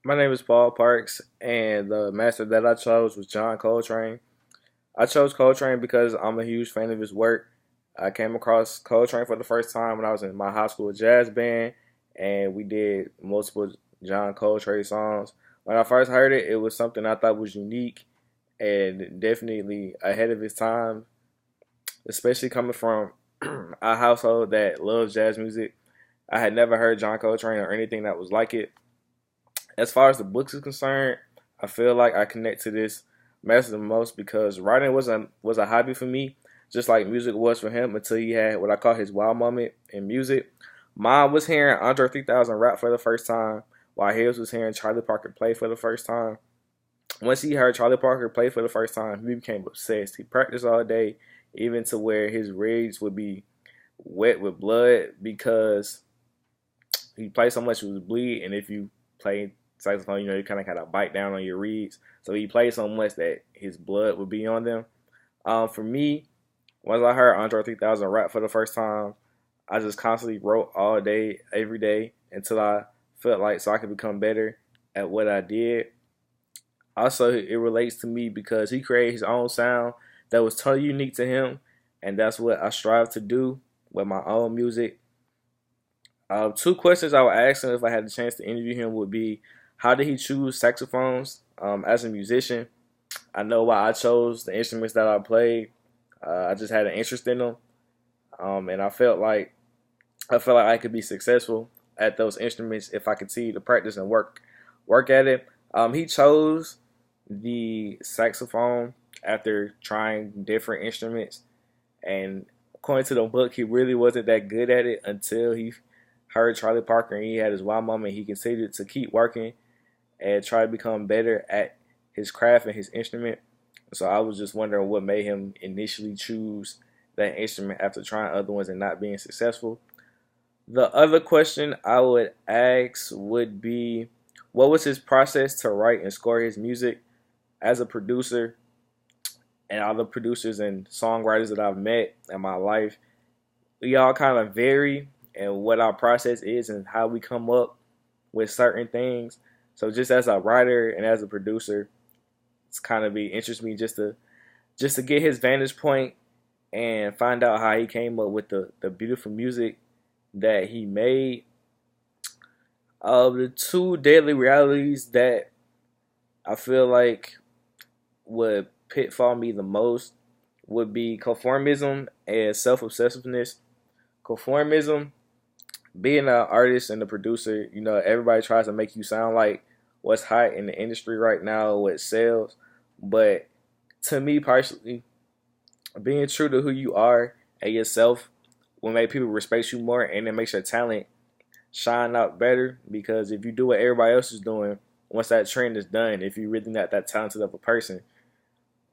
My name is Paul Parks, and the master that I chose was John Coltrane. I chose Coltrane because I'm a huge fan of his work. I came across Coltrane for the first time when I was in my high school jazz band, and we did multiple John Coltrane songs. When I first heard it, it was something I thought was unique and definitely ahead of its time, especially coming from a household that loves jazz music. I had never heard John Coltrane or anything that was like it. As far as the books is concerned, I feel like I connect to this message the most because writing was a hobby for me, just like music was for him until he had what I call his wild moment in music. Mine was hearing Andre 3000 rap for the first time, while his was hearing Charlie Parker play for the first time. Once he heard Charlie Parker play for the first time, he became obsessed. He practiced all day, even to where his rigs would be wet with blood because he played so much it was bleed. And if you play saxophone, you kind of gotta bite down on your reeds. So he played so much that his blood would be on them. For me, once I heard Andre 3000 rap for the first time, I just constantly wrote all day, every day until I felt like so I could become better at what I did. Also, it relates to me because he created his own sound that was totally unique to him, and that's what I strive to do with my own music. Two questions I would ask him if I had the chance to interview him would be, how did he choose saxophones as a musician? I know why I chose the instruments that I played. I just had an interest in them, and I felt like I could be successful at those instruments if I continue to practice and work at it. He chose the saxophone after trying different instruments, and according to the book, he really wasn't that good at it until he heard Charlie Parker and he had his wow moment. He continued to keep working and try to become better at his craft and his instrument. So I was just wondering what made him initially choose that instrument after trying other ones and not being successful. The other question I would ask would be, what was his process to write and score his music? As a producer, and all the producers and songwriters that I've met in my life, we all kind of vary in what our process is and how we come up with certain things. So just as a writer and as a producer, it's kind of be interests me just to get his vantage point and find out how he came up with the beautiful music that he made. The two daily realities that I feel like would pitfall me the most would be conformism and self obsessiveness. Conformism, being an artist and a producer, everybody tries to make you sound like what's hot in the industry right now, what sells. But to me personally, being true to who you are and yourself will make people respect you more, and it makes your talent shine out better. Because if you do what everybody else is doing, once that trend is done, if you're really not that talented of a person,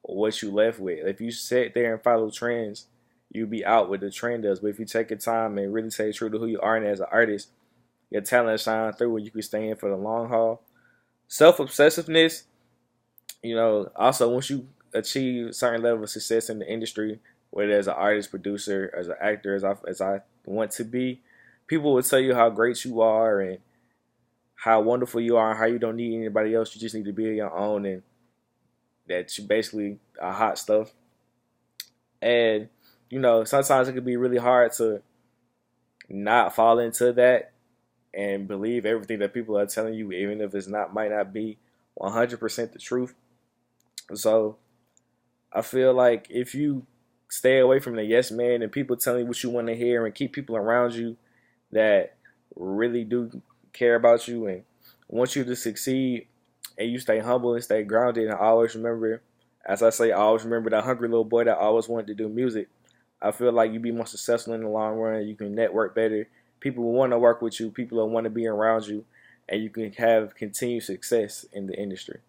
what you left with? If you sit there and follow trends, you be out with the trend does. But if you take your time and really stay true to who you are and as an artist, your talent shine through and you can stay in for the long haul. Self obsessiveness, also once you achieve a certain level of success in the industry, whether as an artist, producer, as an actor, as I want to be, people will tell you how great you are and how wonderful you are and how you don't need anybody else. You just need to be your own, and that you basically are hot stuff. And sometimes it can be really hard to not fall into that and believe everything that people are telling you, even if it's not might not be 100% the truth. So I feel like if you stay away from the yes man and people telling you what you want to hear and keep people around you that really do care about you and want you to succeed, and you stay humble and stay grounded and always remember, as I say, always remember that hungry little boy that always wanted to do music. I feel like you be more successful in the long run. You can network better. People will want to work with you. People will want to be around you, and you can have continued success in the industry.